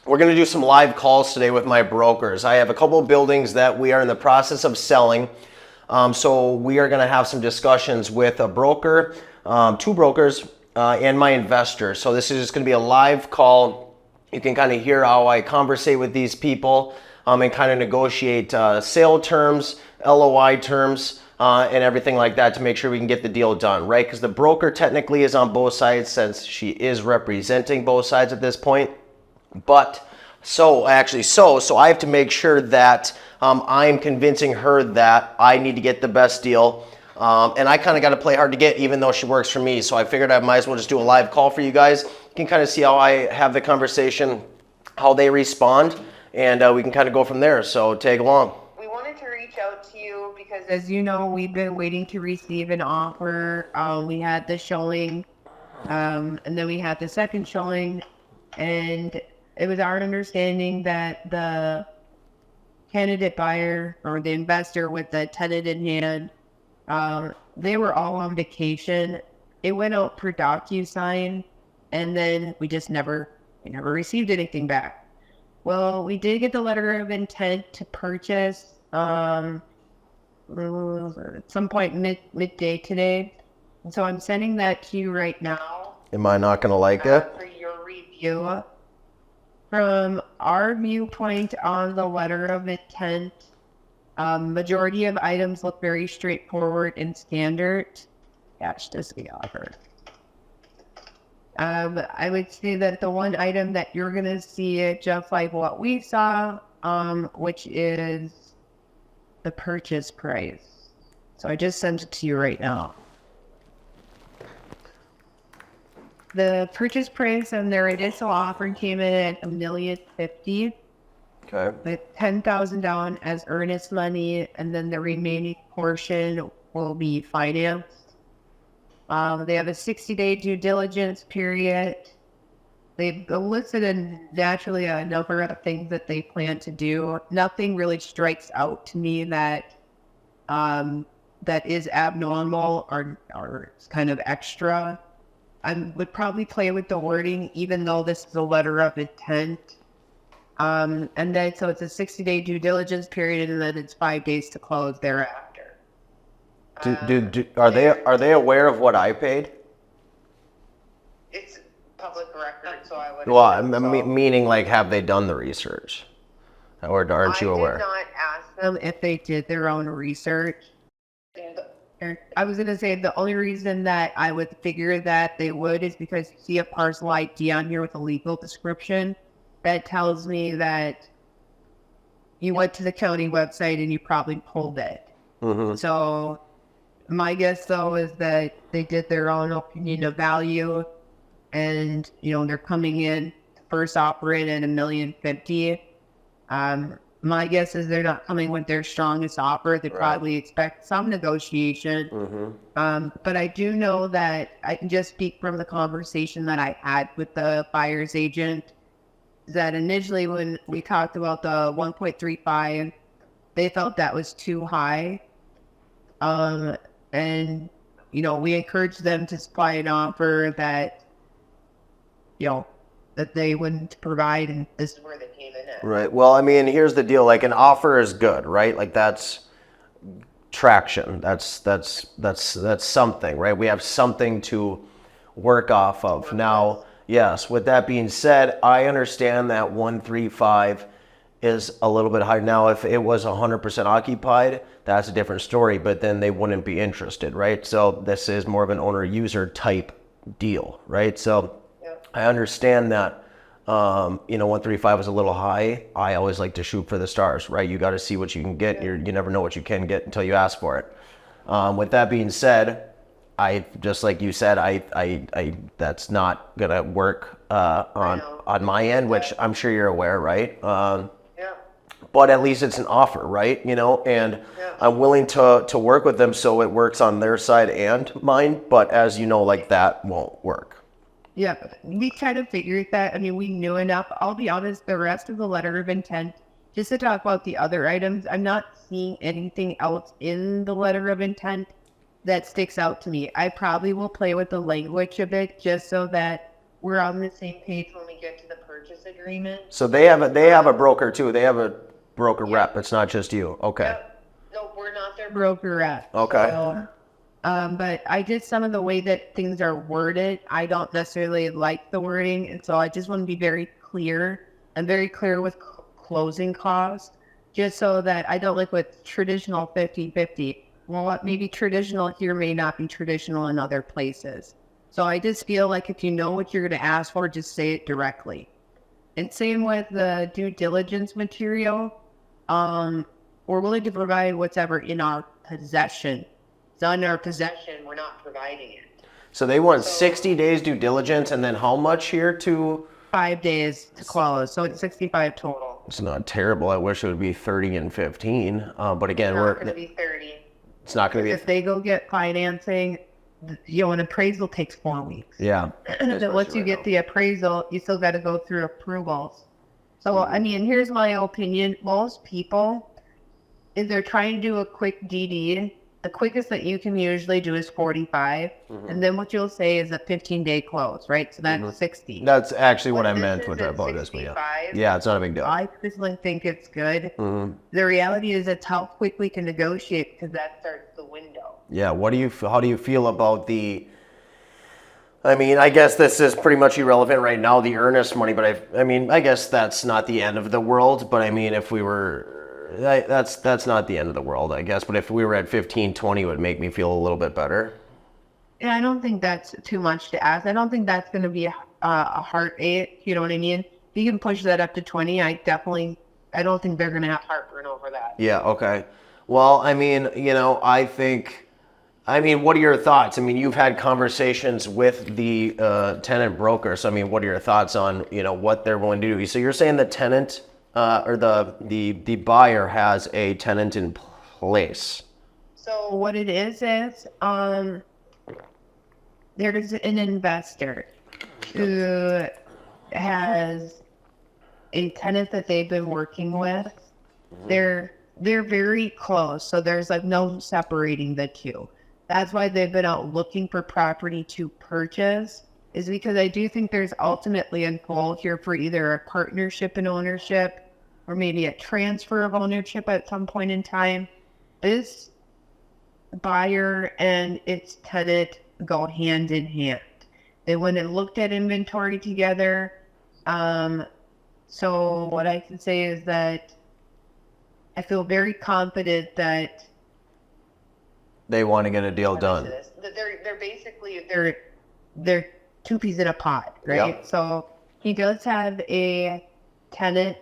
we're going to do some live calls today with my brokers. I have a couple of buildings that we are in the process of selling. So we are going to have some discussions with a broker, two brokers, and my investor. So this is just going to be a live call. You can kind of hear how I conversate with these people and kind of negotiate sale terms, LOI terms, and everything like that to make sure we can get the deal done, right? Because the broker technically is on both sides since she is representing both sides at this point. But so I have to make sure that I'm convincing her that I need to get the best deal. And I kind of got to play hard to get, even though she works for me. So I figured I might as well just do a live call for you guys. You can kind of see how I have the conversation, how they respond, and we can kind of go from there. So tag along. We wanted to reach out to you because, as you know, we've been waiting to receive an offer. We had the showing, and then we had the second showing, and it was our understanding that the candidate buyer or the investor with the tenant in hand, they were all on vacation. It went out for DocuSign, and then we never received anything back. Well, we did get the letter of intent to purchase at some point midday today. And so I'm sending that to you right now. Am I not going to like it? For your review. From our viewpoint on the letter of intent, majority of items look very straightforward and standard. Gosh, this we offer. I would say that the one item that you're going to see just like what we saw, which is the purchase price. So I just sent it to you right now. The purchase price and their initial offer came in at $1,050,000. Okay. With $10,000 down as earnest money, and then the remaining portion will be financed. They have a 60-day due diligence period. They've listed naturally a number of things that they plan to do. Nothing really strikes out to me that is abnormal or kind of extra. I would probably play with the wording, even though this is a letter of intent. And then, so it's a 60-day due diligence period, and then it's 5 days to close thereafter. Are they aware of what I paid? It's public record, so I would. Well, meaning like, have they done the research, or aren't you aware? I did not ask them if they did their own research. I was going to say the only reason that I would figure that they would is because you see a parcel ID on here with a legal description that tells me that you went to the county website and you probably pulled it. Mm-hmm. So my guess, though, is that they did their own opinion of value, and they're coming in first offer at $1,050,000. My guess is they're not coming with their strongest offer. They probably expect some negotiation. Mm-hmm. But I do know that I can just speak from the conversation that I had with the buyer's agent, that initially when we talked about the 1.35, they felt that was too high. And, we encouraged them to supply an offer that, that they wouldn't provide, and this is where they came in at. Right. Well, I mean, here's the deal. Like, an offer is good, right? Like, that's traction. That's something, right? We have something to work off of. Now, yes, with that being said, I understand that 135 is a little bit higher. Now, if it was 100% occupied, that's a different story, but then they wouldn't be interested, right? So this is more of an owner-user type deal, right? So I understand that, 135 is a little high. I always like to shoot for the stars, right? You got to see what you can get. You never know what you can get until you ask for it. With that being said, I just like you said, I that's not gonna work on my end, which I'm sure you're aware, right? But at least it's an offer, right? And I'm willing to work with them so it works on their side and mine. But as you know, like, that won't work. Yeah, we kind of figured that. I mean, we knew enough. I'll be honest, the rest of the letter of intent, just to talk about the other items, I'm not seeing anything else in the letter of intent that sticks out to me. I probably will play with the language a bit just so that we're on the same page when we get to the purchase purchase agreement. So they have a broker too. They have a broker rep. It's not just you. Okay. Yep. No, we're not their broker rep. Okay. So, but I just, some of the way that things are worded, I don't necessarily like the wording. And so I just want to be very clear. I'm very clear with closing costs, just so that I don't like with traditional 50-50. Well, what maybe traditional here may not be traditional in other places. So I just feel like if you know what you're going to ask for, just say it directly. And same with the due diligence material. We're willing to provide whatever in our possession. It's not in our possession, we're not providing it. So they want 60 days due diligence, and then how much here to? 5 days to close, so it's 65 total. It's not terrible. I wish it would be 30 and 15. But again, It's not going to be 30. it's not going to be. If they go get financing, an appraisal takes 4 weeks. Yeah. Then once you get the appraisal, you still got to go through approvals. So, I mean, here's my opinion. Most people, if they're trying to do a quick DD, the quickest that you can usually do is 45. And then what you'll say is a 15-day close, right? So that's 60. That's actually what I This meant is with at that about this. But yeah. 65. Yeah, it's not a big deal. I personally think it's good. The reality is it's how quick we can negotiate, because that starts the window. Yeah. How do you feel about the? I mean, I guess this is pretty much irrelevant right now, the earnest money. But I mean, I guess that's not the end of the world. But I mean, if we were. That's not the end of the world, I guess. But if we were at 15, 20, it would make me feel a little bit better. Yeah, I don't think that's too much to ask. I don't think that's going to be a heartache. You know what I mean? If you can push that up to 20, I don't think they're going to have heartburn over that. Yeah. Okay. Well, I mean, what are your thoughts? I mean, you've had conversations with the tenant broker. So, I mean, what are your thoughts on, what they're willing to do? So you're saying the tenant or the buyer has a tenant in place. So what it is there's an investor who has a tenant that they've been working with. They're very close, so there's like no separating the two. That's why they've been out looking for property to purchase, is because I do think there's ultimately a goal here for either a partnership in ownership or maybe a transfer of ownership at some point in time. This buyer and its tenant go hand in hand. They went and looked at inventory together. So what I can say is that I feel very confident that They want to get a deal done. they're basically they're two peas in a pod, right? Yep. So he does have a tenant.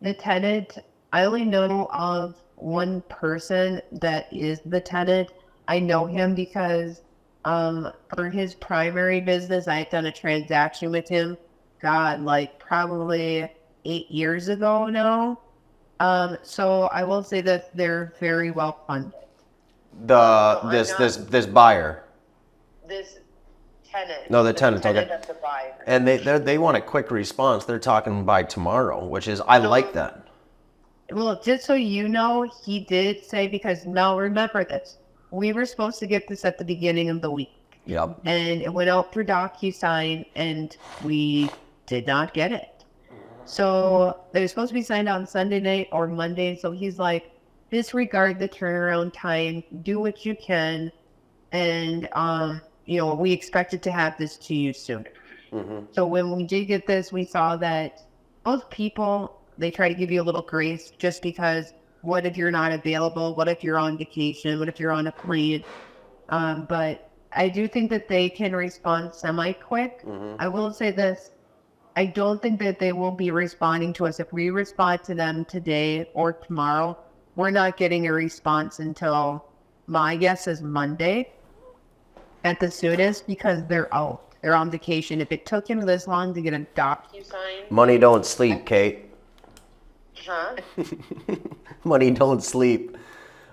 The tenant, I only know of one person that is the tenant. I know him because for his primary business, I had done a transaction with him. God, like probably 8 years ago now. So I will say that they're very well funded. This buyer. This tenant. No, the tenant. Okay. Of the buyer. And they want a quick response. They're talking by tomorrow, which is I like that. Well, just so you know, he did say, because now remember this, we were supposed to get this at the beginning of the week. Yep. And it went out for DocuSign, and we did not get it. So they were supposed to be signed on Sunday night or Monday. So he's like, disregard the turnaround time, do what you can, and we expected to have this to you sooner. So when we did get this, we saw that most people, they try to give you a little grace just because what if you're not available? What if you're on vacation? What if you're on a plane? But I do think that they can respond semi-quick. I will say this. I don't think that they will be responding to us. If we respond to them today or tomorrow, we're not getting a response until, my guess is Monday at the soonest, because they're out. They're on vacation. If it took him this long to get a DocuSign. Money don't sleep, Kate. Huh? Money don't sleep.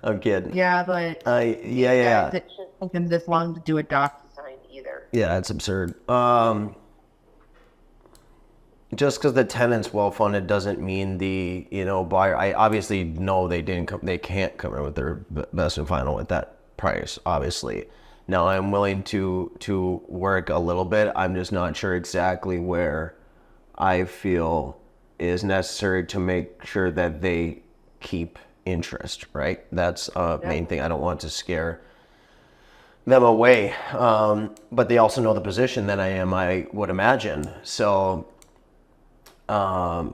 I'm kidding. Yeah, but yeah. it shouldn't take them this long to do a DocuSign either. Yeah, that's absurd. Just because the tenant's well funded doesn't mean the buyer. I obviously know they can't come in with their best and final at that price. Obviously, now I'm willing to work a little bit. I'm just not sure exactly where I feel is necessary to make sure that they keep interest, right? That's a main thing. I don't want to scare them away. But they also know the position that I am, I would imagine. So I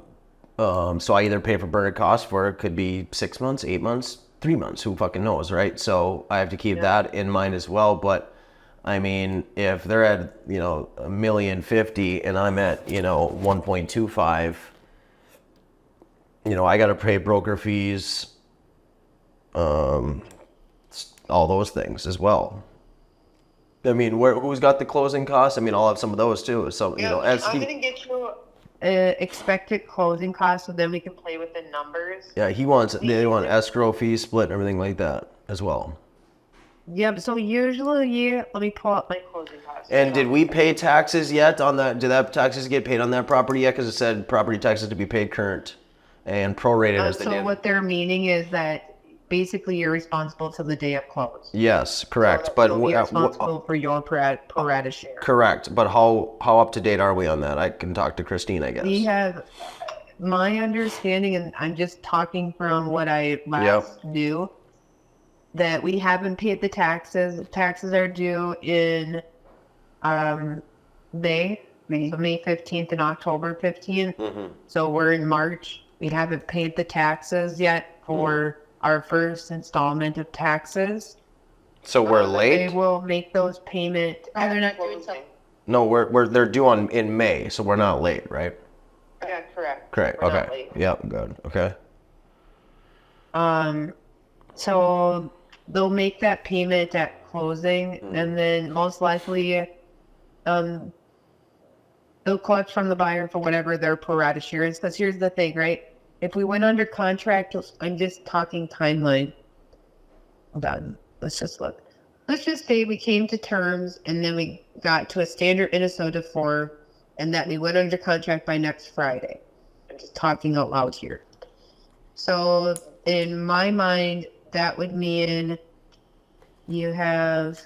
either pay for burner costs for it could be 6 months, 8 months, 3 months, who fucking knows, right? So I have to keep that in mind as well. But I mean, if they're at, $1,050,000 and I'm at, 1.25, I got to pay broker fees, all those things as well. I mean, who's got the closing costs? I mean, I'll have some of those too. So, as I'm gonna get you expected closing costs, so then we can play with the numbers. yeah, they want escrow fees split and everything like that as well. Yep. So usually, let me pull up my closing costs. And did we pay taxes yet on that? Did that taxes get paid on that property yet? Because it said property taxes to be paid current and prorated as they So did. what they're meaning is that basically you're responsible till the day of close. Yes, correct. So But you're responsible for your pro rata share. correct. But how up to date are we on that? I can talk to Christine, I guess. We have, my understanding, and I'm just talking from what I last knew, that we haven't paid the taxes. Taxes are due in May 15th and October 15th. So we're in March. We haven't paid the taxes yet for our first installment of taxes. So we're late? They will make those payments. They're not doing something. No, they're due in May, so we're not late, right? Yeah, correct. Correct. We're not Okay. late. Yep. Good. Okay. So they'll make that payment at closing, and then most likely, they'll collect from the buyer for whatever their pro rata share is. Because here's the thing, right? If we went under contract, I'm just talking timeline. Hold on. Let's just look. Let's just say we came to terms, and then we got to a standard Minnesota form, and that we went under contract by next Friday. I'm just talking out loud here. So in my mind, that would mean you have,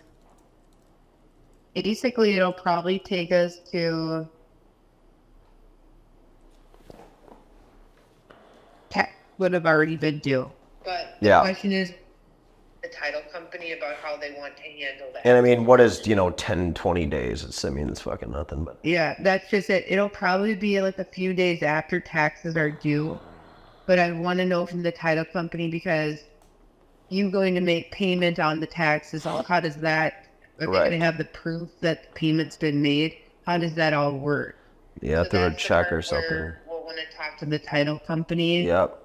basically it'll probably take us to tax would have already been due. But the Yeah. question is the title company about how they want to handle that. And I mean, what is 10, 20 days? It's fucking nothing. But Yeah, that's just it. It'll probably be like a few days after taxes are due. But I want to know from the title company, because you're going to make payment on the taxes. How does that, are they going to have the proof that the payment's been made? How does that all work? yeah, So through a that's the check part or something. where we'll want to talk to the title company. Yep.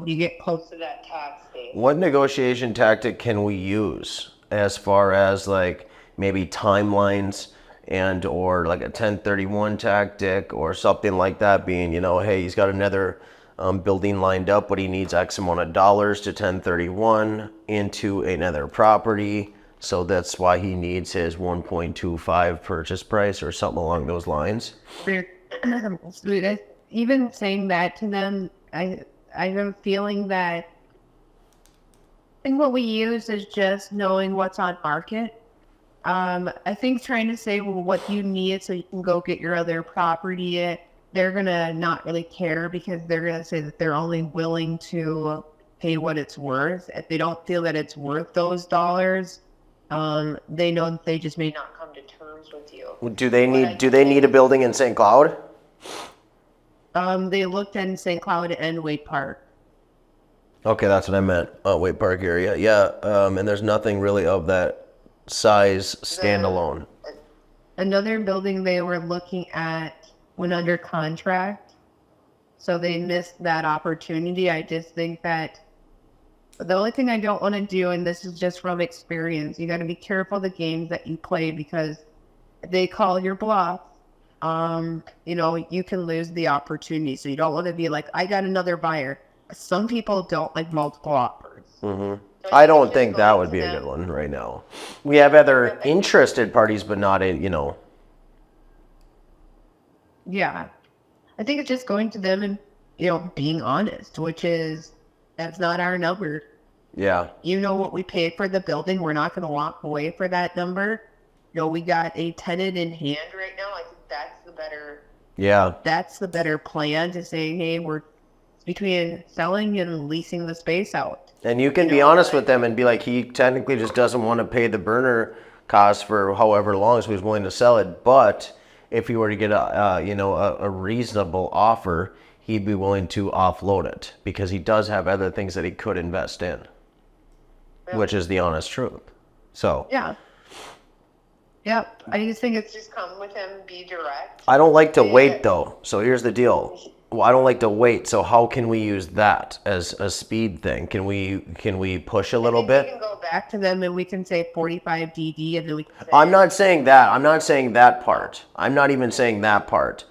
You get close to that tax date. What negotiation tactic can we use as far as like maybe timelines and or like a 1031 tactic or something like that, being, hey, he's got another building lined up, but he needs X amount of dollars to 1031 into another property. So that's why he needs his 1.25 purchase price or something along those lines. Even saying that to them, I have a feeling that I think what we use is just knowing what's on market. I think trying to say, well, what you need so you can go get your other property, they're going to not really care, because they're going to say that they're only willing to pay what it's worth. If they don't feel that it's worth those dollars, they know that they just may not come to terms with you. Do they need a building in St. Cloud? They looked in St. Cloud and Wade Park. Okay, that's what I meant. Wade Park area. Yeah. And there's nothing really of that size standalone. Another building they were looking at went under contract, so they missed that opportunity. I just think that the only thing I don't want to do, and this is just from experience, you got to be careful the games that you play, because if they call your bluff, you can lose the opportunity. So you don't want to be like, I got another buyer. Some people don't like multiple offers. Mm-hmm. I don't think that would be a good one right now. We have other interested parties, but not in, Yeah. I think it's just going to them and, being honest, which is, that's not our number. Yeah. You know what we paid for the building. We're not going to walk away for that number. We got a tenant in hand right now. I think that's the better Yeah. That's the better plan to say, hey, we're between selling and leasing the space out. And you can be honest with them and be like, he technically just doesn't want to pay the burner cost for however long, so he's willing to sell it. But if he were to get a reasonable offer, he'd be willing to offload it because he does have other things that he could invest in, which is the honest truth. So Yeah. Yep. I just think it's just come with him, be direct. I don't like to wait though. So here's the deal. Well, I don't like to wait. So how can we use that as a speed thing? Can we push a little We bit? can go back to them and we can say 45 DD and then we can say, I'm not saying that. I'm not saying that part. I'm not even saying that part.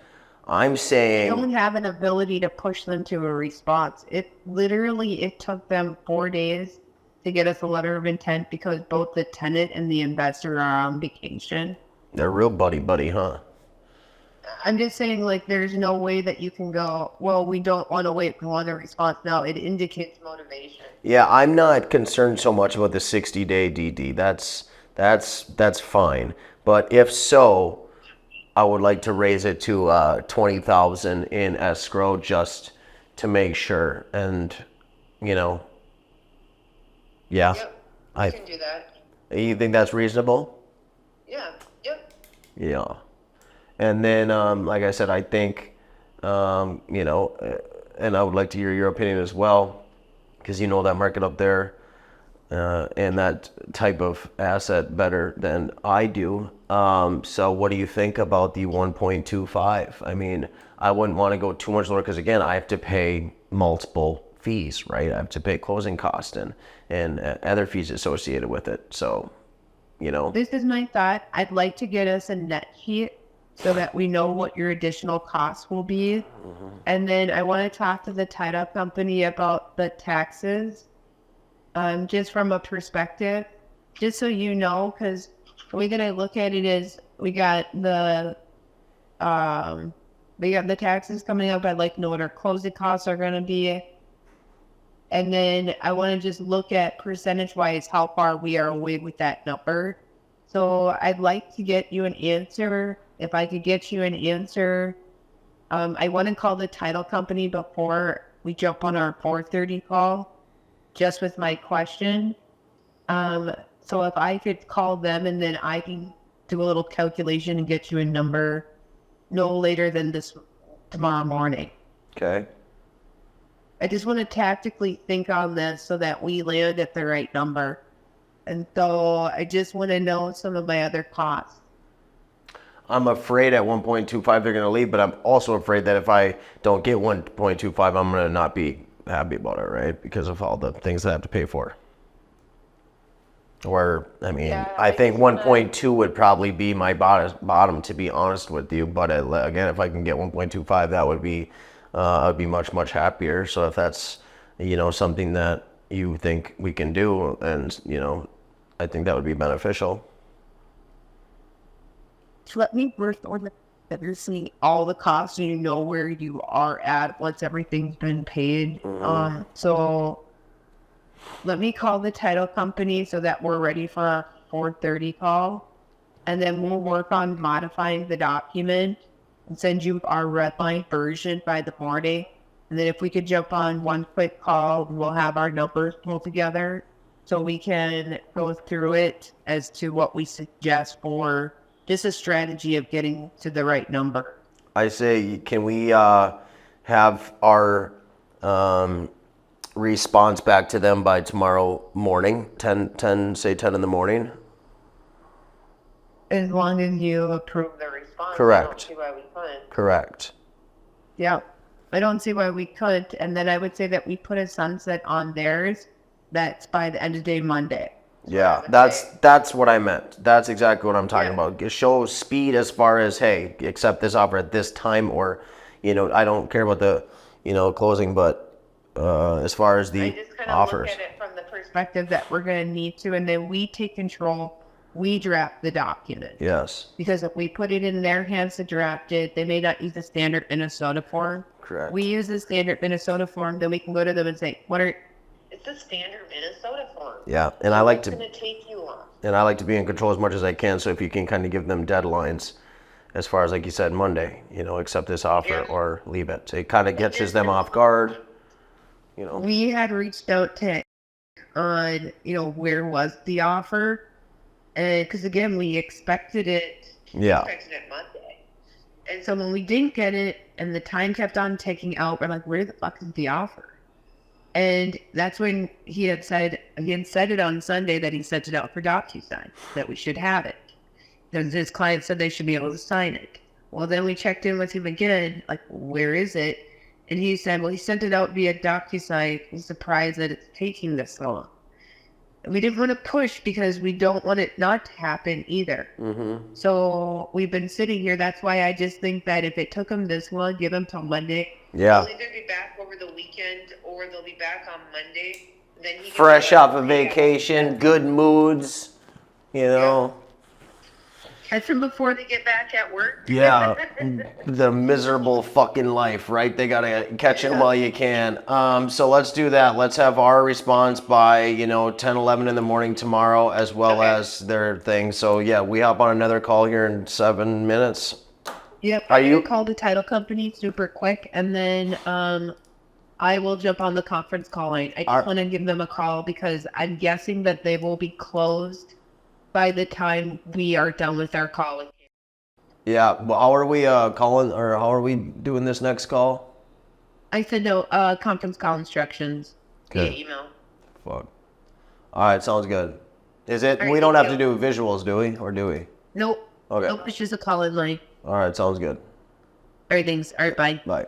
I'm they saying don't have an ability to push them to a response. It took them 4 days to get us a letter of intent because both the tenant and the investor are on vacation. they're real buddy, huh? I'm just saying, like, there's no way that you can go, well, we don't want to wait, we want a response now. It indicates motivation. Yeah, I'm not concerned so much about the 60-day DD. That's fine. But if so, I would like to raise it to 20,000 in escrow just to make sure. And yeah, Yep, we I can do that. you think that's reasonable? Yeah, yep. Yeah. And then, like I said, I think, and I would like to hear your opinion as well, because you know that market up there and that type of asset better than I do. So what do you think about the 1.25? I mean, I wouldn't want to go too much lower because, again, I have to pay multiple fees, right? I have to pay closing costs and other fees associated with it. So, This is my thought. I'd like to get us a net sheet so that we know what your additional costs will be. And then I want to talk to the title company about the taxes, just from a perspective, just so you know, because the way that I look at it is we got the taxes coming up. I'd like to know what our closing costs are going to be. And then I want to just look at percentage-wise how far we are away with that number. So I'd like to get you an answer. If I could get you an answer, I want to call the title company before we jump on our 4:30 call, just with my question. So if I could call them and then I can do a little calculation and get you a number no later than tomorrow morning. okay. I just want to tactically think on this so that we land at the right number. And so I just want to know some of my other costs. I'm afraid at 1.25 they're going to leave, but I'm also afraid that if I don't get 1.25, I'm going to not be happy about it, right? Because of all the things I have to pay for. Or, I mean, Yeah, I I think just wanna- 1.2 would probably be my bottom, to be honest with you. But again, if I can get 1.25, that would be, I'd be much, much happier. So if that's, something that you think we can do, and, I think that would be beneficial. So let me work on that you're seeing all the costs and you know where you are at once everything's been paid. So let me call the title company so that we're ready for our 4:30 call. And then we'll work on modifying the document and send you our red line version by the morning. And then if we could jump on one quick call, we'll have our numbers pulled together so we can go through it as to what we suggest for just a strategy of getting to the right number. I say, can we have our response back to them by tomorrow morning, 10 in the morning? As long as you approve the response. Correct. I don't see why we couldn't. Correct. Yeah. I don't see why we couldn't. And then I would say that we put a sunset on theirs. That's by the end of day Monday. Yeah, that's what I meant. That's exactly what I'm talking Yeah. about. Show speed as far as, hey, accept this offer at this time, or, I don't care about the, closing, but as far as I the just kind of offers. look at it from the perspective that we're going to need to, and then we take control. We draft the document. Yes, Because if we put it in their hands to draft it, they may not use the standard Minnesota form. correct. We use the standard Minnesota form, then we can go to them and say, it's the standard Minnesota form. Yeah, and I like It's to going to take you long. and I like to be in control as much as I can. So if you can kind of give them deadlines, as far as like you said, Monday, accept this offer Yeah. or leave it. It kind of catches them off guard, We had reached out to on, where was the offer, and because again, we expected it. Yeah. Expected it Monday, and so when we didn't get it, and the time kept on ticking out, we're like, where the fuck is the offer? And that's when he had said it on Sunday that he sent it out for DocuSign, that we should have it. Then his client said they should be able to sign it. Well, then we checked in with him again, like, where is it? And he said, well, he sent it out via DocuSign. He's surprised that it's taking this long. And we didn't want to push because we don't want it not to happen either. Mm-hmm. So we've been sitting here. That's why I just think that if it took them this long, give them till Monday. Yeah. They'll either be back over the weekend or they'll be back on Monday. Then he can Fresh go off out a and vacation, good moods, That's from before they get back at work. Yeah, the miserable fucking life, right? They gotta catch it while you can. So let's do that. Let's have our response by 10, 11 in the morning tomorrow, as well Okay. as their thing. So yeah, we hop on another call here in 7 minutes. Yep. Are I'm you- gonna call the title company super quick, and then I will jump on the conference call line. I Are- just want to give them a call because I'm guessing that they will be closed by the time we are done with our call. Yeah. Well, how are we calling, or how are we doing this next call? I said no. Conference call instructions via Good. email. Fuck. All right, sounds good. Is it? All right, We don't have to thank do visuals, do we? Or do we? Nope. Okay. Nope. It's just a call in line. All right, sounds good. All right. Thanks. All right. Bye. Bye.